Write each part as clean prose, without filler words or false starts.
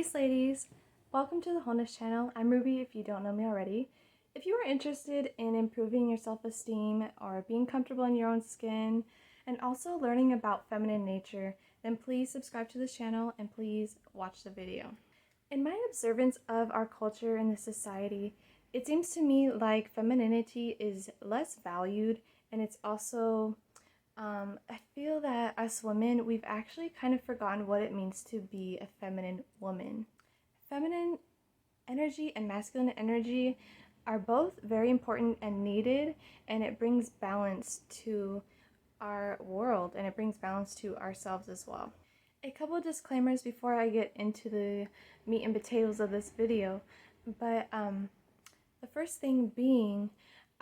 Peace, ladies! Welcome to the Wholeness channel. I'm Ruby if you don't know me already. If you are interested in improving your self-esteem or being comfortable in your own skin and also learning about feminine nature, then please subscribe to this channel and please watch the video. In my observance of our culture and the society, it seems to me like femininity is less valued, and it's also I feel that as women, we've actually kind of forgotten what it means to be a feminine woman. Feminine energy and masculine energy are both very important and needed, and it brings balance to our world and it brings balance to ourselves as well. A couple of disclaimers before I get into the meat and potatoes of this video, but the first thing being,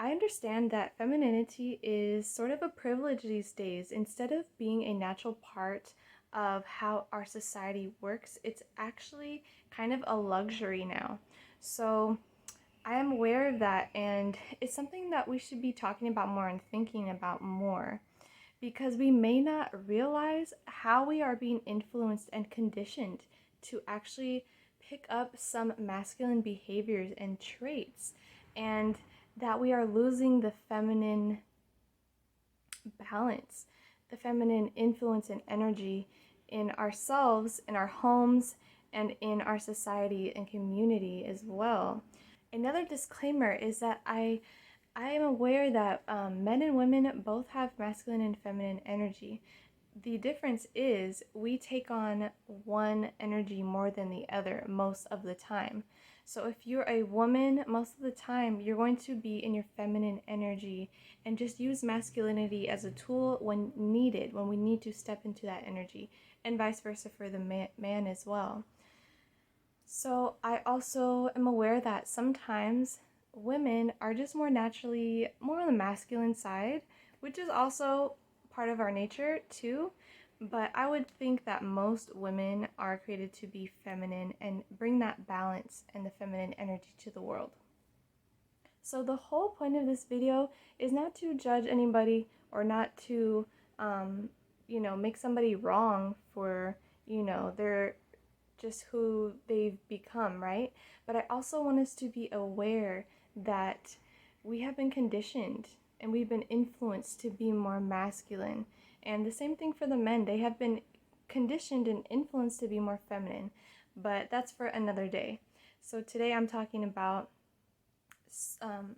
I understand that femininity is sort of a privilege these days. Instead of being a natural part of how our society works, it's actually kind of a luxury now. So I am aware of that, and it's something that we should be talking about more and thinking about more, because we may not realize how we are being influenced and conditioned to actually pick up some masculine behaviors and traits, and that we are losing the feminine balance, the feminine influence and energy in ourselves, in our homes, and in our society and community as well. Another disclaimer is that I am aware that men and women both have masculine and feminine energy. The difference is we take on one energy more than the other most of the time. So if you're a woman, most of the time you're going to be in your feminine energy and just use masculinity as a tool when needed, when we need to step into that energy, and vice versa for the man as well. So I also am aware that sometimes women are just more naturally more on the masculine side, which is also part of our nature too, but I would think that most women are created to be feminine and bring that balance and the feminine energy to the world. So the whole point of this video is not to judge anybody or not to make somebody wrong for they're just who they've become, right? But I also want us to be aware that we have been conditioned and we've been influenced to be more masculine. And the same thing for the men. They have been conditioned and influenced to be more feminine. But that's for another day. So today I'm talking about some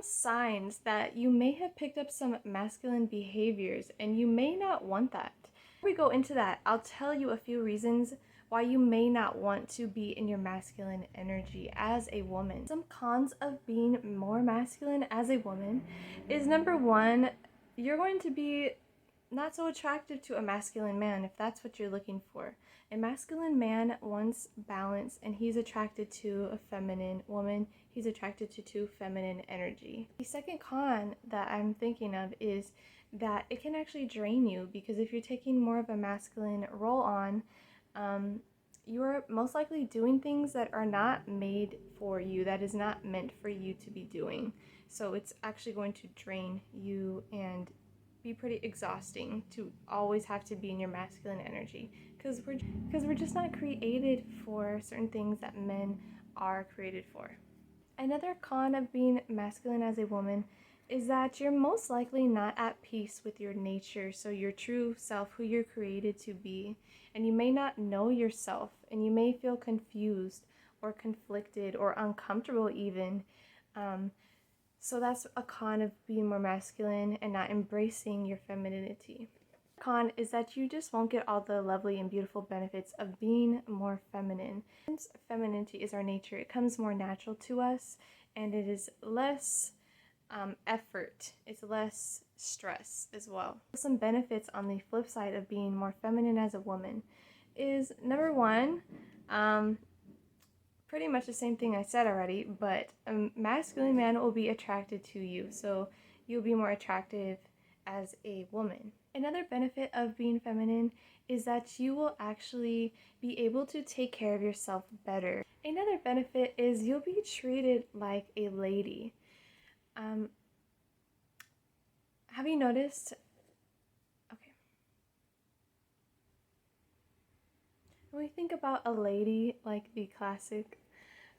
signs that you may have picked up some masculine behaviors and you may not want that. Before we go into that, I'll tell you a few reasons why you may not want to be in your masculine energy as a woman. Some cons of being more masculine as a woman is, number one, you're going to be not so attractive to a masculine man if that's what you're looking for. A masculine man wants balance, and he's attracted to a feminine woman. He's attracted to feminine energy. The second con that I'm thinking of is that it can actually drain you, because if you're taking more of a masculine role on, you're most likely doing things that are not made for you, that is not meant for you to be doing. So it's actually going to drain you and be pretty exhausting to always have to be in your masculine energy, because we're just not created for certain things that men are created for. Another con of being masculine as a woman is that you're most likely not at peace with your nature, so your true self, who you're created to be, and you may not know yourself, and you may feel confused or conflicted or uncomfortable even. So that's a con of being more masculine and not embracing your femininity. Con is that you just won't get all the lovely and beautiful benefits of being more feminine. Since femininity is our nature, it comes more natural to us, and it is less effort, it's less stress as well. Some benefits on the flip side of being more feminine as a woman is, number one, pretty much the same thing I said already, but a masculine man will be attracted to you, so you'll be more attractive as a woman. Another benefit of being feminine is that you will actually be able to take care of yourself better. Another benefit is you'll be treated like a lady. Have you noticed? Okay. When we think about a lady, like the classic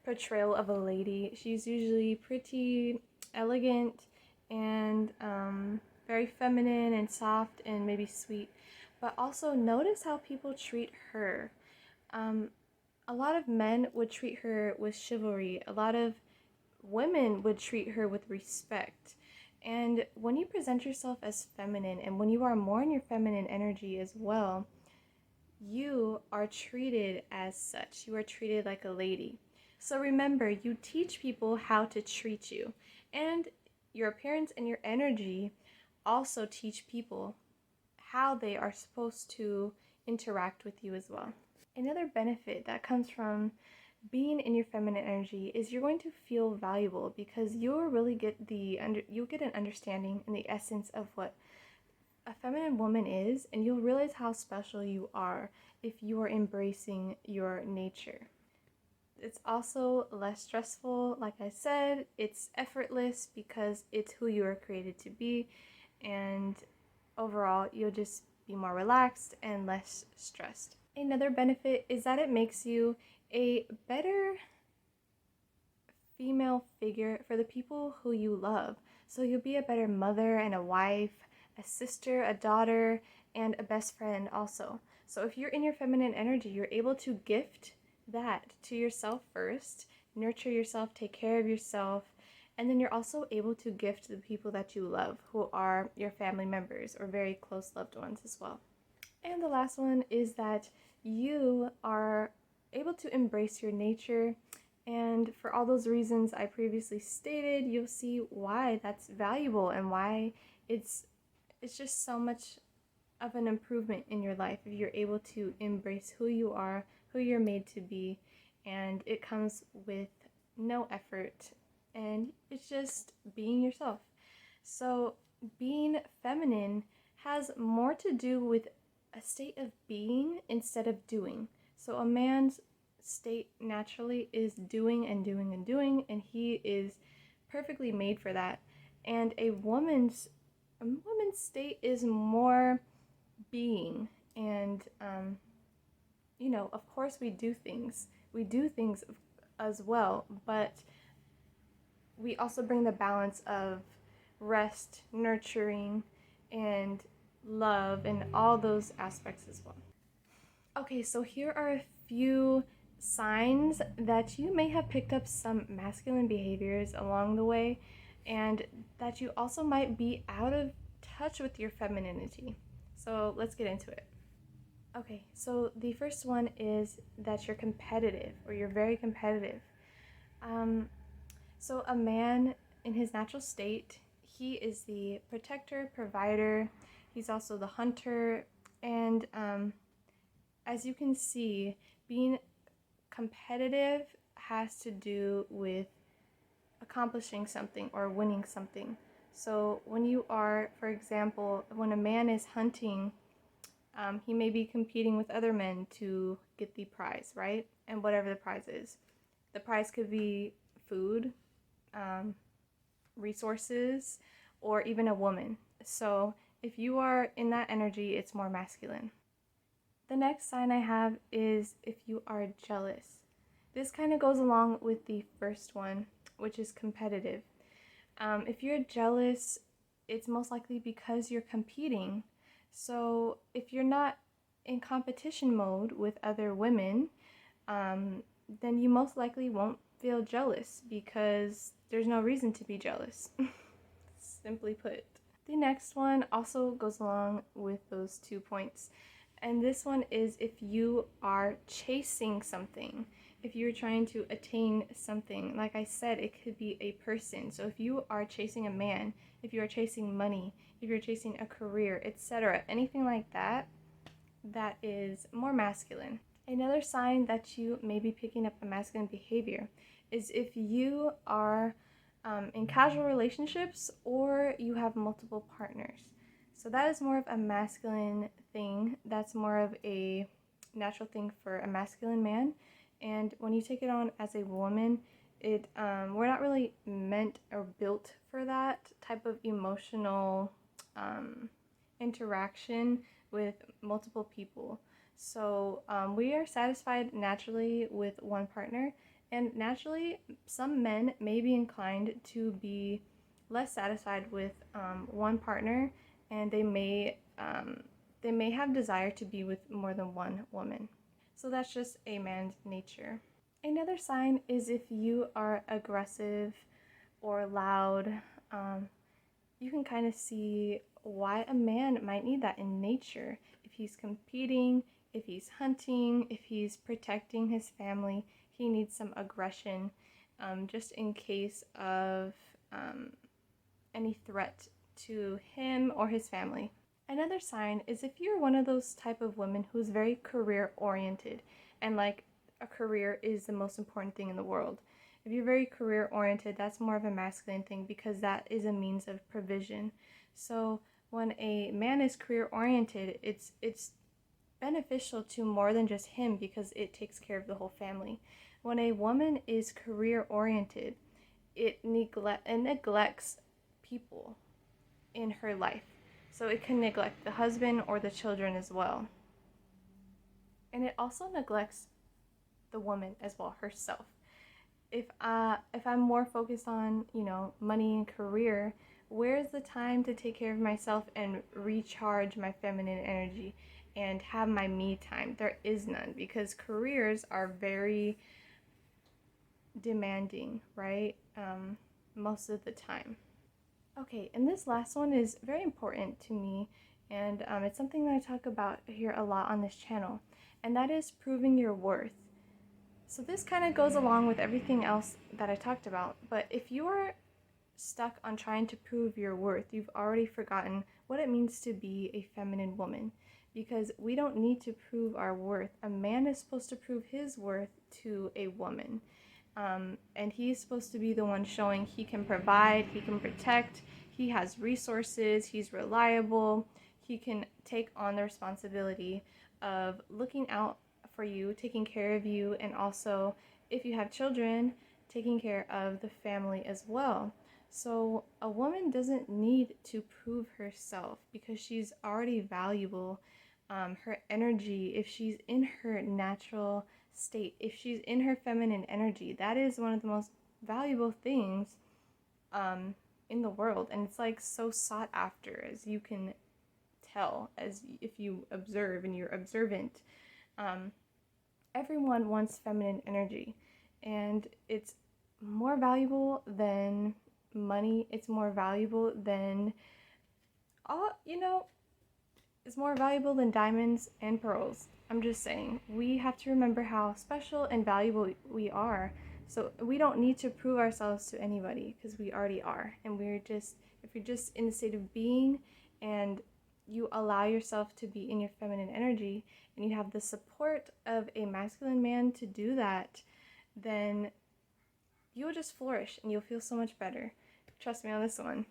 portrayal of a lady, she's usually pretty elegant and very feminine and soft and maybe sweet. But also notice how people treat her. Um, a lot of men would treat her with chivalry. A lot of women would treat her with respect. And when you present yourself as feminine and when you are more in your feminine energy as well, you are treated as such. You are treated like a lady. So remember, you teach people how to treat you. And your appearance and your energy also teach people how they are supposed to interact with you as well. Another benefit that comes from being in your feminine energy is you're going to feel valuable because you'll really get you'll get an understanding and the essence of what a feminine woman is, and you'll realize how special you are if you are embracing your nature. It's also less stressful. Like I said, it's effortless because it's who you are created to be, and overall you'll just be more relaxed and less stressed. Another benefit is that it makes you a better female figure for the people who you love. So you'll be a better mother and a wife, a sister, a daughter, and a best friend also. So if you're in your feminine energy, you're able to gift that to yourself first, nurture yourself, take care of yourself, and then you're also able to gift the people that you love, who are your family members or very close loved ones as well. And the last one is that you are able to embrace your nature. And for all those reasons I previously stated, you'll see why that's valuable and why it's just so much of an improvement in your life if you're able to embrace who you are, who you're made to be, and it comes with no effort and it's just being yourself. So being feminine has more to do with a state of being instead of doing. So a man's state naturally is doing and doing and doing, and he is perfectly made for that. And a woman's state is more being, and of course we do things. We do things as well, but we also bring the balance of rest, nurturing, and love, and all those aspects as well. Okay, so here are a few signs that you may have picked up some masculine behaviors along the way, and that you also might be out of touch with your femininity. So let's get into it. Okay, so the first one is that you're competitive, or you're very competitive. So a man in his natural state, he is the protector, provider. He's also the hunter, and as you can see, being competitive has to do with accomplishing something or winning something. So when you are, for example, when a man is hunting, he may be competing with other men to get the prize, right? And whatever the prize is. The prize could be food, resources, or even a woman. So if you are in that energy, it's more masculine. The next sign I have is if you are jealous. This kind of goes along with the first one, which is competitive. If you're jealous, it's most likely because you're competing. So if you're not in competition mode with other women, then you most likely won't feel jealous because there's no reason to be jealous, simply put. The next one also goes along with those 2 points. And this one is if you are chasing something, if you're trying to attain something. Like I said, it could be a person. So if you are chasing a man, if you are chasing money, if you're chasing a career, etc., anything like that, that is more masculine. Another sign that you may be picking up a masculine behavior is if you are in casual relationships or you have multiple partners. So that is more of a masculine thing. That's more of a natural thing for a masculine man. And when you take it on as a woman, we're not really meant or built for that type of emotional interaction with multiple people. So we are satisfied naturally with one partner, and naturally, some men may be inclined to be less satisfied with one partner, and they may have desire to be with more than one woman. So that's just a man's nature. Another sign is if you are aggressive or loud. You can kind of see why a man might need that in nature. If he's competing, if he's hunting, if he's protecting his family, he needs some aggression just in case of any threat to him or his family. Another sign is if you're one of those type of women who's very career oriented and like a career is the most important thing in the world. If you're very career oriented, that's more of a masculine thing because that is a means of provision. So when a man is career oriented, it's beneficial to more than just him because it takes care of the whole family. When a woman is career oriented, it neglects people in her life. So it can neglect the husband or the children as well. And it also neglects the woman as well, herself. If I'm more focused on, money and career, where's the time to take care of myself and recharge my feminine energy and have my me time? There is none because careers are very demanding, right? Most of the time. Okay, and this last one is very important to me, and it's something that I talk about here a lot on this channel, and that is proving your worth. So this kind of goes along with everything else that I talked about, but if you are stuck on trying to prove your worth, you've already forgotten what it means to be a feminine woman, because we don't need to prove our worth. A man is supposed to prove his worth to a woman. And he's supposed to be the one showing he can provide, he can protect, he has resources, he's reliable, he can take on the responsibility of looking out for you, taking care of you, and also, if you have children, taking care of the family as well. So a woman doesn't need to prove herself because she's already valuable. Her energy, if she's in her natural state, if she's in her feminine energy, that is one of the most valuable things in the world, and it's like so sought after, as you can tell, as if you observe and you're observant. Everyone wants feminine energy, and it's more valuable than money. It's more valuable than it's more valuable than diamonds and pearls. I'm just saying, we have to remember how special and valuable we are. So we don't need to prove ourselves to anybody because we already are. And if you're just in a state of being and you allow yourself to be in your feminine energy and you have the support of a masculine man to do that, then you will just flourish and you'll feel so much better. Trust me on this one.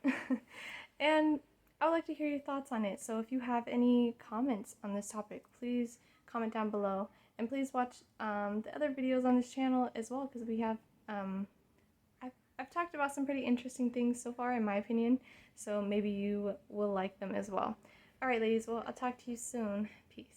And I would like to hear your thoughts on it. So if you have any comments on this topic, please comment down below. And please watch the other videos on this channel as well, because we have, I've talked about some pretty interesting things so far, in my opinion. So maybe you will like them as well. All right, ladies, well, I'll talk to you soon.